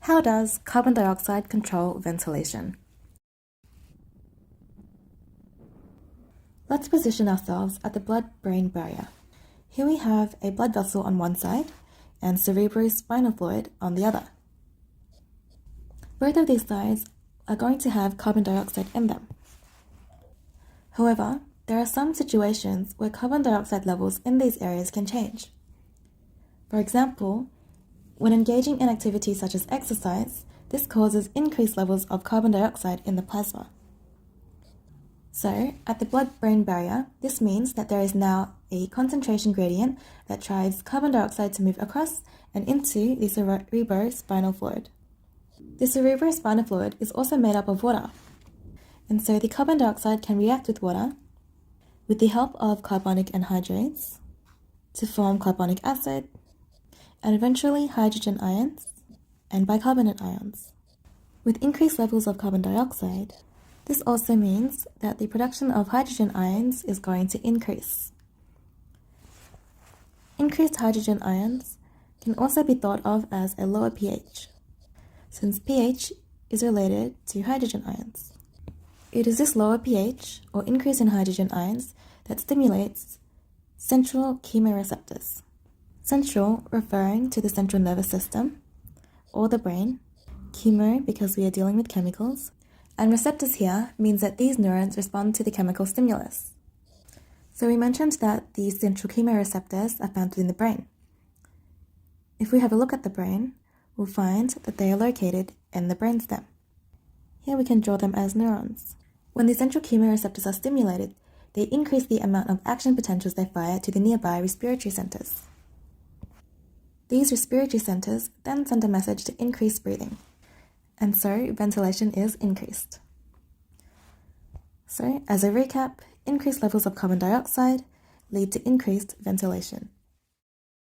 How does carbon dioxide control ventilation? Let's position ourselves at the blood-brain barrier. Here we have a blood vessel on one side and cerebrospinal fluid on the other. Both of these sides are going to have carbon dioxide in them. However, there are some situations where carbon dioxide levels in these areas can change. For example, when engaging in activities such as exercise, this causes increased levels of carbon dioxide in the plasma. So, at the blood-brain barrier, this means that there is now a concentration gradient that drives carbon dioxide to move across and into the cerebrospinal fluid. The cerebrospinal fluid is also made up of water, and so the carbon dioxide can react with water with the help of carbonic anhydrase to form carbonic acid and eventually hydrogen ions and bicarbonate ions. With increased levels of carbon dioxide, this also means that the production of hydrogen ions is going to increase. Increased hydrogen ions can also be thought of as a lower pH, since pH is related to hydrogen ions. It is this lower pH, or increase in hydrogen ions, that stimulates central chemoreceptors. Central referring to the central nervous system, or the brain, chemo because we are dealing with chemicals, and receptors here means that these neurons respond to the chemical stimulus. So we mentioned that these central chemoreceptors are found within the brain. If we have a look at the brain, we'll find that they are located in the brainstem. Here we can draw them as neurons. When the central chemoreceptors are stimulated, they increase the amount of action potentials they fire to the nearby respiratory centers. These respiratory centers then send a message to increase breathing, and so ventilation is increased. So, as a recap, increased levels of carbon dioxide lead to increased ventilation.